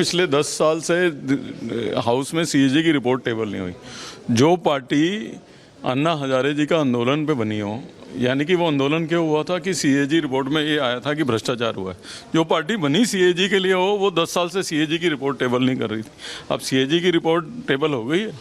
पिछले 10 साल से हाउस में सीएजी की रिपोर्ट टेबल नहीं हुई। जो पार्टी अन्ना हजारे जी का आंदोलन पे बनी हो, यानी कि वो आंदोलन क्यों हुआ था कि सीएजी रिपोर्ट में ये आया था कि भ्रष्टाचार हुआ है। जो पार्टी बनी सीएजी के लिए हो, वो 10 साल से सीएजी की रिपोर्ट टेबल नहीं कर रही थी। अब सीएजी की रिपोर्ट टेबल हो गई है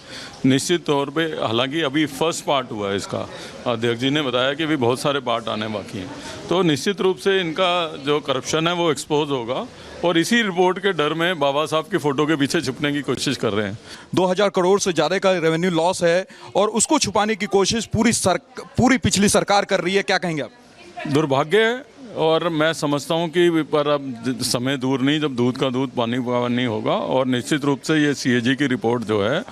निश्चित तौर पे। हालांकि अभी फर्स्ट पार्ट हुआ है इसका, अध्यक्ष जी ने बताया कि भी बहुत सारे पार्ट आने बाकी हैं। तो निश्चित रूप से इनका जो करप्शन है वो एक्सपोज होगा, और इसी रिपोर्ट के डर में बाबा साहब की फ़ोटो के पीछे छुपने की कोशिश कर रहे हैं। 2000 करोड़ से ज़्यादा का रेवेन्यू लॉस है और उसको छुपाने की कोशिश पूरी पिछली सरकार कर रही है। क्या कहेंगे आप? दुर्भाग्य है, और मैं समझता हूं कि पर अब समय दूर नहीं जब दूध का दूध पानी नहीं होगा। और निश्चित रूप से ये सीएजी की रिपोर्ट जो है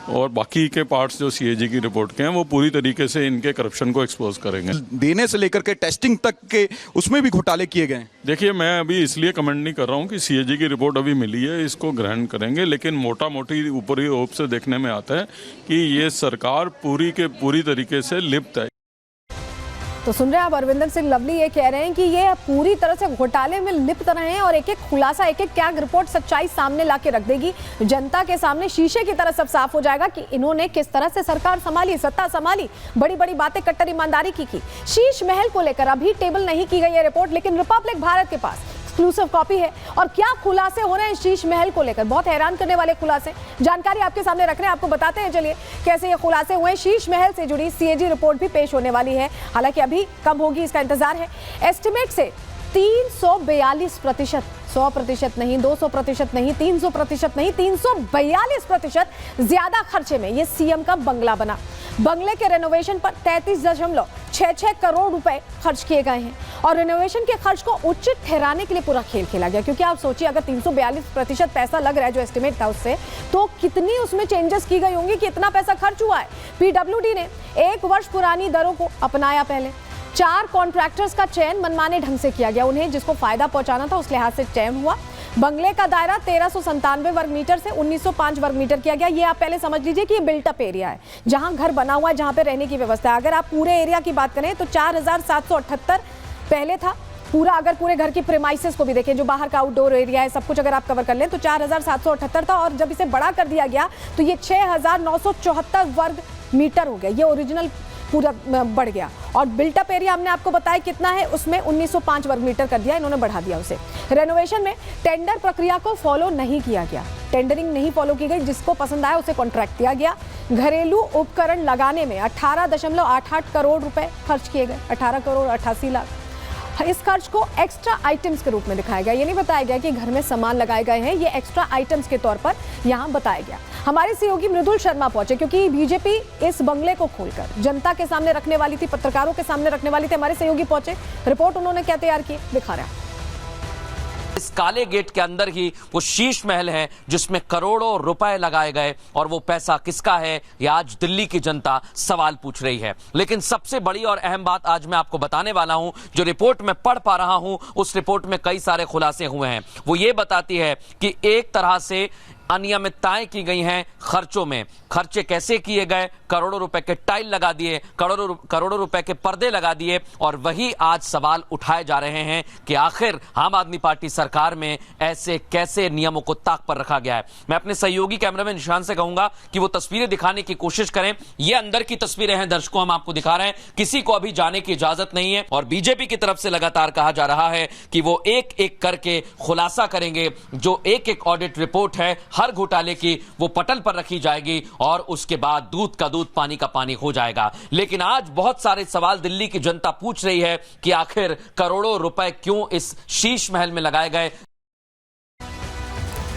और बाकी के पार्ट्स जो सीएजी की रिपोर्ट के हैं वो पूरी तरीके से इनके करप्शन को एक्सपोज करेंगे। देने से लेकर के टेस्टिंग तक के उसमें भी घोटाले किए गए हैं। देखिए, मैं अभी इसलिए कमेंट नहीं कर रहा हूँ कि सीएजी की रिपोर्ट अभी मिली है, इसको ग्रहण करेंगे, लेकिन मोटा मोटी ऊपरी ओप से देखने में आता है कि ये सरकार पूरी तरीके से लिप्त है। तो सुन रहे हैं आप, अरविंदर सिंह लवली ये कह रहे हैं कि ये पूरी तरह से घोटाले में लिप्त रहे हैं और एक एक खुलासा, एक एक क्या रिपोर्ट सच्चाई सामने लाके रख देगी। जनता के सामने शीशे की तरह सब साफ हो जाएगा कि इन्होंने किस तरह से सरकार संभाली, सत्ता संभाली, बड़ी बड़ी बातें कट्टर ईमानदारी की। शीश महल को लेकर अभी टेबल नहीं की गई है रिपोर्ट, लेकिन रिपब्लिक भारत के पास एक्सक्लूसिव कॉपी है। और क्या खुलासे हो रहे हैं शीश महल को लेकर, बहुत हैरान करने वाले खुलासे, जानकारी आपके सामने रख रहे हैं, आपको बताते हैं चलिए कैसे ये खुलासे हुए। शीश महल से जुड़ी सीएजी रिपोर्ट भी पेश होने वाली है, हालांकि अभी कब होगी इसका इंतजार है। एस्टिमेट से 342%, 100% नहीं, 200% नहीं, 300% नहीं, 342% ज्यादा खर्चे में ये सीएम का बंगला बना। बंगले के रेनोवेशन पर 33.66 करोड़ रुपए खर्च किए गए हैं और रेनोवेशन के खर्च को उचित ठहराने के लिए पूरा खेल खेला गया। क्योंकि आप सोचिए, अगर 342% पैसा लग रहा है जो एस्टिमेट था उससे, तो कितनी उसमें चेंजेस की गई होंगी कि इतना पैसा खर्च हुआ है। पीडब्ल्यूडी ने 1 वर्ष पुरानी दरों को अपनाया। पहले 4 कॉन्ट्रैक्टर्स का चयन मनमाने ढंग से किया गया, उन्हें जिसको फायदा पहुंचाना था उस लिहाज से चयन हुआ। बंगले का दायरा 1397 वर्ग मीटर से 1905 वर्ग मीटर किया गया। ये आप पहले समझ लीजिए कि ये बिल्टअप एरिया है, जहां घर बना हुआ है, जहां पे रहने की व्यवस्था है। अगर आप पूरे एरिया की बात करें तो 4778 पहले था पूरा। अगर पूरे घर की प्रेमाइसेस को भी देखें, जो बाहर का आउटडोर एरिया है, सब कुछ अगर आप कवर कर लें तो 4778 था। और जब इसे बड़ा कर दिया गया तो ये 6974 वर्ग मीटर हो गया। ये ओरिजिनल पूरा बढ़ गया। और बिल्टअप एरिया हमने आपको बताया कितना है, उसमें 1905 वर्ग मीटर कर दिया, इन्होंने बढ़ा दिया उसे। रेनोवेशन में टेंडर प्रक्रिया को फॉलो नहीं किया गया, टेंडरिंग नहीं फॉलो की गई, जिसको पसंद आया उसे कॉन्ट्रैक्ट दिया गया। घरेलू उपकरण लगाने में 18.88 करोड़ रुपए खर्च किए गए, 18 करोड़ 88 लाख। इस खर्च को एक्स्ट्रा आइटम्स के रूप में दिखाया गया। ये नहीं बताया गया कि घर में सामान लगाए गए हैं, ये एक्स्ट्रा आइटम्स के तौर पर यहाँ बताया गया। हमारे सहयोगी मृदुल शर्मा पहुंचे, क्योंकि बीजेपी इस बंगले को खोलकर जनता के सामने रखने वाली थी, पत्रकारों के सामने रखने वाली थी। हमारे सहयोगी पहुंचे, रिपोर्ट उन्होंने क्या तैयार की दिखा रहा है। इस काले गेट के अंदर ही वो शीश महल है जिसमें करोड़ों रुपए लगाए गए, और वो पैसा किसका है ये आज दिल्ली की जनता सवाल पूछ रही है। लेकिन सबसे बड़ी और अहम बात आज मैं आपको बताने वाला हूं, जो रिपोर्ट में पढ़ पा रहा हूं, उस रिपोर्ट में कई सारे खुलासे हुए हैं। वो ये बताती है कि एक तरह से अनियमितताएं की गई हैं खर्चों में। खर्चे कैसे किए गए? करोड़ों रुपए के टाइल लगा दिए, करोड़ों रुपए के पर्दे लगा दिए, और वही आज सवाल उठाए जा रहे हैं कि आखिर आम आदमी पार्टी सरकार में ऐसे कैसे नियमों को ताक पर रखा गया है। मैं अपने सहयोगी कैमरामैन निशान से कहूंगा कि वो तस्वीरें दिखाने की कोशिश करें। ये अंदर की तस्वीरें हैं दर्शकों, हम आपको दिखा रहे हैं, किसी को अभी जाने की इजाजत नहीं है। और बीजेपी की तरफ से लगातार कहा जा रहा है कि वो एक एक करके खुलासा करेंगे, जो एक एक ऑडिट रिपोर्ट है हर घोटाले की वो पटल पर रखी जाएगी, और उसके बाद दूध का दूध पानी का पानी हो जाएगा। लेकिन आज बहुत सारे सवाल दिल्ली की जनता पूछ रही है कि आखिर करोड़ों रुपए क्यों इस शीश महल में लगाए गए।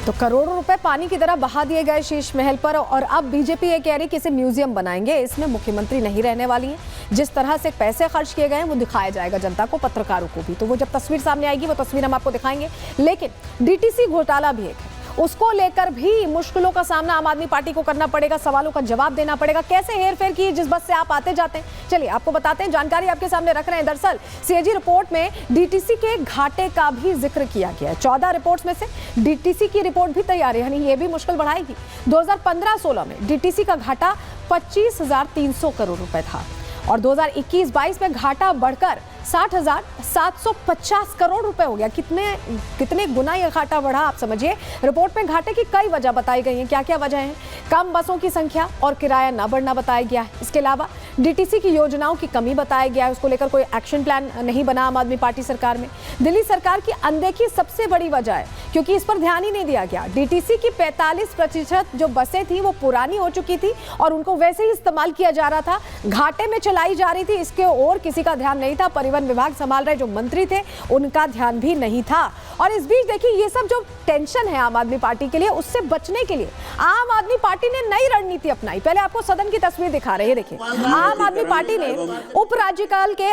तो करोड़ों रुपए पानी की तरह बहा दिए गए शीश महल पर, और अब बीजेपी ये कह रही कि इसे म्यूजियम बनाएंगे, इसमें मुख्यमंत्री नहीं रहने वाली है। जिस तरह से पैसे खर्च किए गए हैं वो दिखाया जाएगा जनता को, पत्रकारों को भी। तो वो जब तस्वीर सामने आएगी वो तस्वीर हम आपको दिखाएंगे। लेकिन डीटीसी घोटाला भी एक है, उसको लेकर भी मुश्किलों का सामना आम आदमी पार्टी को करना पड़ेगा, सवालों का जवाब देना पड़ेगा। कैसे हेरफेर की जिस बस से आप आते जाते हैं, चलिए आपको बताते हैं, जानकारी आपके सामने रख रहे हैं। दरअसल सीएजी रिपोर्ट में डीटीसी के घाटे का भी जिक्र किया गया है। 14 रिपोर्ट्स में से डीटीसी की रिपोर्ट भी तैयार है, यानी ये भी मुश्किल बढ़ाएगी। 2015-16 में डीटीसी का घाटा 25,300 करोड़ रुपए था और 2021-22 में घाटा बढ़कर 60,750 करोड़ रुपए हो गया। कितने गुना ये घाटा बढ़ा, आप समझिए। रिपोर्ट में घाटे की कई वजह बताई गई हैं। क्या क्या वजह है? कम बसों की संख्या और किराया न बढ़ना बताया गया है। इसके अलावा डीटीसी की योजनाओं की कमी बताया गया है, उसको लेकर कोई एक्शन प्लान नहीं बना आम आदमी पार्टी सरकार में। दिल्ली सरकार की अनदेखी सबसे बड़ी वजह है, क्योंकि इस पर ध्यान ही नहीं दिया गया। डीटीसी की 45% जो बसें थी वो पुरानी हो चुकी थी और उनको वैसे ही इस्तेमाल किया जा रहा था, घाटे में चलाई जा रही थी, इसके और किसी का ध्यान नहीं था। परिवहन विभाग संभाल रहे जो मंत्री थे उनका ध्यान भी नहीं था। और इस बीच देखिए, ये सब जो टेंशन है आम आदमी पार्टी के लिए, उससे बचने के लिए आम आदमी पार्टी ने नई रणनीति अपनाई। पहले आपको सदन की तस्वीर दिखा रहे हैं, देखिए। आम आदमी पार्टी ने उपराज्यपाल के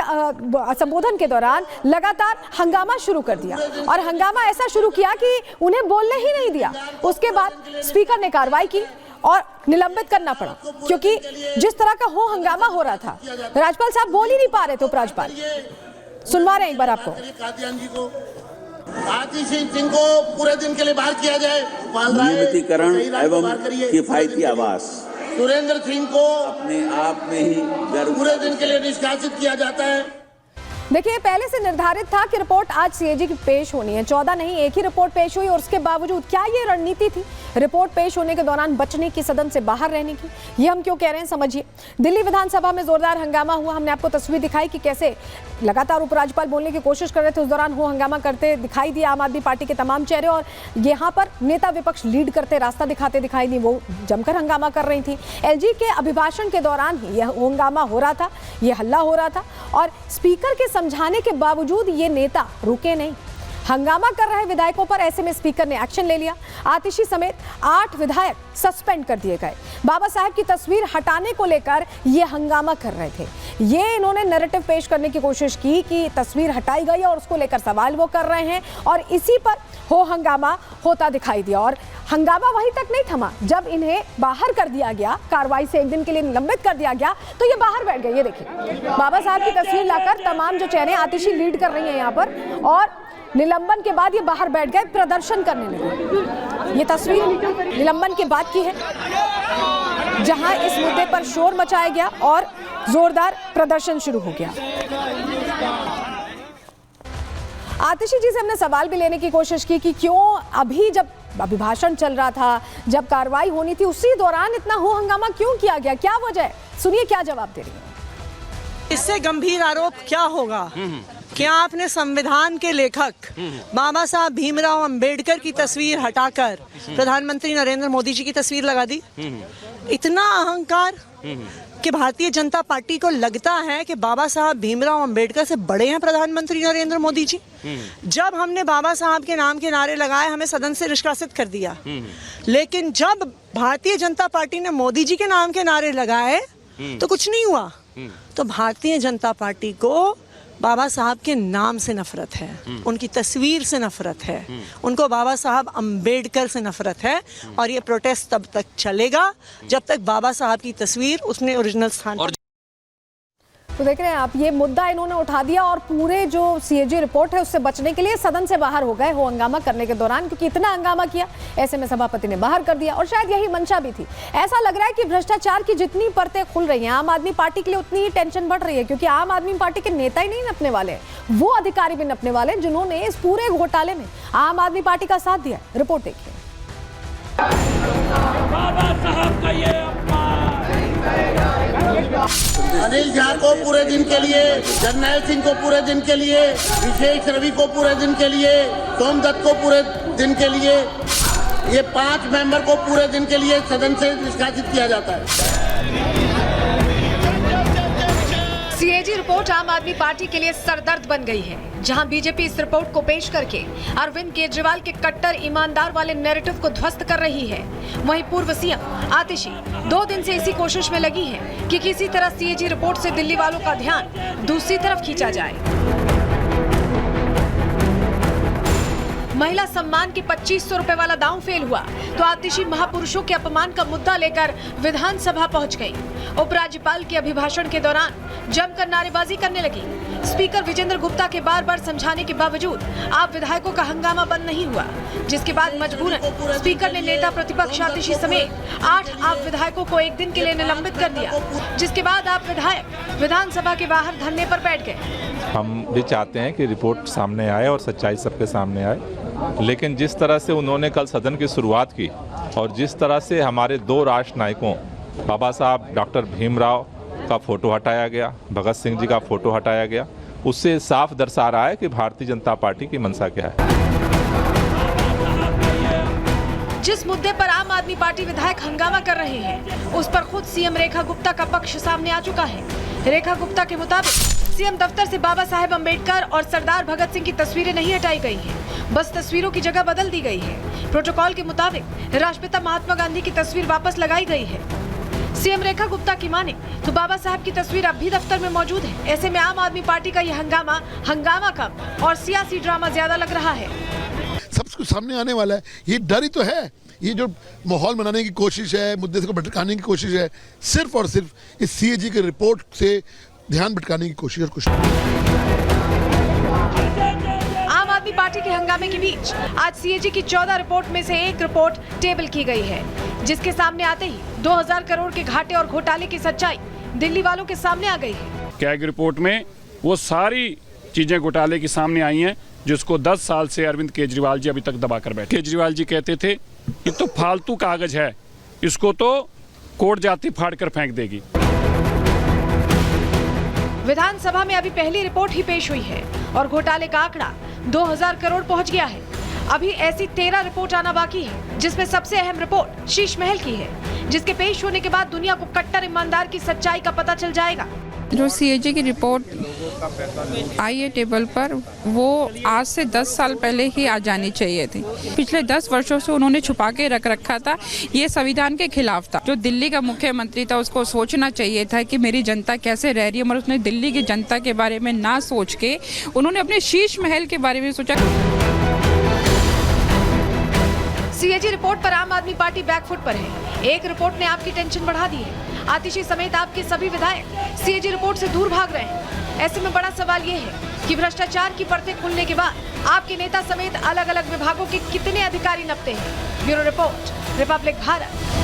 संबोधन के दौरान लगातार हंगामा शुरू कर दिया और हंगामा ऐसा शुरू किया कि उन्हें बोलने ही नहीं दिया। उसके बाद स्पीकर ने कार्रवाई की और निलंबित करना पड़ा, क्योंकि जिस तरह का हो हंगामा हो रहा था, राज्यपाल साहब बोल ही नहीं पा रहे थे। उपराज्यपाल सुनवा रहे हैं एक बार आपको। आतिशी सिंह को पूरे दिन के लिए बाहर किया जाए। नियमितीकरण एवं किफायती आवास। सुरेंद्र सिंह को अपने आप में ही पूरे दिन के लिए निष्कासित किया जाता है। देखिए, पहले से निर्धारित था कि रिपोर्ट आज सीएजी की पेश होनी है। 14 नहीं, एक ही रिपोर्ट पेश हुई और उसके बावजूद क्या ये रणनीति थी रिपोर्ट पेश होने के दौरान बचने की, सदन से बाहर रहने की? ये हम क्यों कह रहे हैं, समझिए। दिल्ली विधानसभा में जोरदार हंगामा हुआ। हमने आपको तस्वीर दिखाई कि कैसे लगातार उपराज्यपाल बोलने की कोशिश कर रहे थे, उस दौरान हो हंगामा करते दिखाई दिए आम आदमी पार्टी के तमाम चेहरे। और यहाँ पर नेता विपक्ष लीड करते, रास्ता दिखाते दिखाई दी, वो जमकर हंगामा कर रही थी। एलजी के अभिभाषण के दौरान ही यह हंगामा हो रहा था, ये हल्ला हो रहा था और स्पीकर के समझाने के बावजूद ये नेता रुके नहीं। हंगामा कर रहे विधायकों पर ऐसे में स्पीकर ने एक्शन ले लिया। आतिशी समेत 8 विधायक सस्पेंड कर दिए गए। बाबा साहब की तस्वीर हटाने को लेकर ये हंगामा कर रहे थे। ये इन्होंने नैरेटिव पेश करने की कोशिश की कि तस्वीर हटाई गई और उसको लेकर सवाल वो कर रहे हैं और इसी पर हो हंगामा होता दिखाई दिया। और हंगामा वहीं तक नहीं थमा, जब इन्हें बाहर कर दिया गया, कार्रवाई से एक दिन के लिए निलंबित कर दिया गया, तो ये बाहर बैठ गए। ये देखिए, बाबा साहब की तस्वीर लाकर तमाम जो चेहरे आतिशी लीड कर रही हैं यहाँ पर, और निलंबन के बाद ये बाहर बैठ गए, प्रदर्शन करने लगे। ये तस्वीर निलंबन के बाद की है, जहां इस मुद्दे पर शोर मचाया गया और जोरदार प्रदर्शन शुरू हो गया। आतिशी जी से हमने सवाल भी लेने की कोशिश की कि क्यों अभी जब अभिभाषण चल रहा था, जब कार्रवाई होनी थी, उसी दौरान इतना हो हंगामा क्यों किया गया, क्या वजह है? सुनिए क्या जवाब दे रही है। इससे गंभीर आरोप क्या होगा? क्या आपने संविधान के लेखक बाबा साहब भीमराव अंबेडकर की तस्वीर हटाकर प्रधानमंत्री नरेंद्र मोदी जी की तस्वीर लगा दी? इतना अहंकार कि भारतीय जनता पार्टी को लगता है कि बाबा साहब भीमराव अंबेडकर से बड़े हैं प्रधानमंत्री नरेंद्र मोदी जी। जब हमने बाबा साहब के नाम के नारे लगाए, हमें सदन से निष्कासित कर दिया। लेकिन जब भारतीय जनता पार्टी ने मोदी जी के नाम के नारे लगाए तो कुछ नहीं हुआ। तो भारतीय जनता पार्टी को बाबा साहब के नाम से नफरत है, उनकी तस्वीर से नफरत है, उनको बाबा साहब अंबेडकर से नफरत है। और ये प्रोटेस्ट तब तक चलेगा जब तक बाबा साहब की तस्वीर उसने ओरिजिनल स्थान पर। तो देख रहे हैं आप, ये मुद्दा इन्होंने उठा दिया और पूरे जो सीएजी रिपोर्ट है उससे बचने के लिए सदन से बाहर हो गए हो हंगामा करने के दौरान, क्योंकि इतना हंगामा किया, ऐसे में सभापति ने बाहर कर दिया। और शायद यही मंशा भी थी। ऐसा लग रहा है कि भ्रष्टाचार की जितनी परतें खुल रही हैं आम आदमी पार्टी के लिए, उतनी ही टेंशन बढ़ रही है, क्योंकि आम आदमी पार्टी के नेता ही नहीं नपने वाले, वो अधिकारी भी नपने वाले जिन्होंने इस पूरे घोटाले में आम आदमी पार्टी का साथ दिया। रिपोर्ट देखिए। अनिल झा को पूरे दिन के लिए, जरनैल सिंह को पूरे दिन के लिए, विशेष रवि को पूरे दिन के लिए, सोमदत्त को पूरे दिन के लिए, ये 5 मेंबर को पूरे दिन के लिए सदन से निष्कासित किया जाता है। सीएजी रिपोर्ट आम आदमी पार्टी के लिए सरदर्द बन गई है। जहां बीजेपी इस रिपोर्ट को पेश करके अरविंद केजरीवाल के कट्टर ईमानदार वाले नैरेटिव को ध्वस्त कर रही है, वहीं पूर्व सीएम आतिशी 2 दिन से इसी कोशिश में लगी है कि किसी तरह सीएजी रिपोर्ट से दिल्ली वालों का ध्यान दूसरी तरफ खींचा जाए। महिला सम्मान के 2500 रुपए वाला दांव फेल हुआ तो आतिशी महापुरुषों के अपमान का मुद्दा लेकर विधानसभा पहुंच गई। उपराज्यपाल के अभिभाषण के दौरान जमकर नारेबाजी करने लगी। स्पीकर विजेंद्र गुप्ता के बार बार समझाने के बावजूद आप विधायकों का हंगामा बंद नहीं हुआ, जिसके बाद मजबूरन स्पीकर ने नेता प्रतिपक्ष आतिशी समेत 8 आप विधायकों को एक दिन के लिए निलंबित कर दिया, जिसके बाद आप विधायक विधानसभा के बाहर धरने पर बैठ गए। हम भी चाहते हैं कि रिपोर्ट सामने आए और सच्चाई सबके सामने आए, लेकिन जिस तरह से उन्होंने कल सदन की शुरुआत की और जिस तरह से हमारे 2 राष्ट्र नायकों बाबा साहब डॉक्टर भीमराव का फोटो हटाया गया, भगत सिंह जी का फोटो हटाया गया, उससे साफ दर्शा रहा है कि भारतीय जनता पार्टी की मंशा क्या है। जिस मुद्दे पर आम आदमी पार्टी विधायक हंगामा कर रहे हैं, उस पर खुद सीएम रेखा गुप्ता का पक्ष सामने आ चुका है। रेखा गुप्ता के मुताबिक सीएम दफ्तर से बाबा साहेब अम्बेडकर और सरदार भगत सिंह की तस्वीरें नहीं हटाई गई हैं, बस तस्वीरों की जगह बदल दी गई है। प्रोटोकॉल के मुताबिक राष्ट्रपिता महात्मा गांधी की तस्वीर वापस लगाई गई है। सीएम रेखा गुप्ता की माने तो बाबा साहब की तस्वीर अब भी दफ्तर में मौजूद है। ऐसे में आम आदमी पार्टी का यह हंगामा कम और सियासी ड्रामा ज्यादा लग रहा है। सब कुछ सामने आने वाला है, ये डर ही तो है। ये जो माहौल बनाने की कोशिश है, मुद्दे को भटकाने की कोशिश है, सिर्फ और सिर्फ इस सीएजी की रिपोर्ट से ध्यान भटकाने की कोशिश और कुछ नहीं। आम आदमी पार्टी के हंगामे के बीच आज सीएजी की 14 रिपोर्ट में से एक रिपोर्ट टेबल की गई है, जिसके सामने आते ही 2000 करोड़ के घाटे और घोटाले की सच्चाई दिल्ली वालों के सामने आ गई है। कैग रिपोर्ट में वो सारी चीजें घोटाले की सामने आई हैं जिसको 10 साल से अरविंद केजरीवाल जी अभी तक दबा कर बैठे। केजरीवाल जी कहते थे ये तो फालतू कागज है, इसको तो कोर्ट जाती फाड़ कर फेंक देगी। विधानसभा में अभी पहली रिपोर्ट ही पेश हुई है और घोटाले का आंकड़ा 2000 करोड़ पहुंच गया है। अभी ऐसी 13 रिपोर्ट आना बाकी है, जिसमें सबसे अहम रिपोर्ट शीश महल की है, जिसके पेश होने के बाद दुनिया को कट्टर ईमानदार की सच्चाई का पता चल जाएगा। जो सीएजी की रिपोर्ट आई है टेबल पर, वो आज से 10 साल पहले ही आ जानी चाहिए थी। पिछले 10 वर्षों से उन्होंने छुपा के रख रखा था, ये संविधान के खिलाफ था। जो दिल्ली का मुख्यमंत्री था उसको सोचना चाहिए था कि मेरी जनता कैसे रह रही है, मगर उसने दिल्ली की जनता के बारे में ना सोच के उन्होंने अपने शीश महल के बारे में सोचा। सीएजी रिपोर्ट पर आम आदमी पार्टी बैकफुट पर है। एक रिपोर्ट ने आपकी टेंशन बढ़ा दी है। आतिशी समेत आपके सभी विधायक सीएजी रिपोर्ट से दूर भाग रहे हैं। ऐसे में बड़ा सवाल ये है कि भ्रष्टाचार की परतें खुलने के बाद आपके नेता समेत अलग अलग विभागों के कितने अधिकारी नपते हैं। Bureau report, Republic Bharat.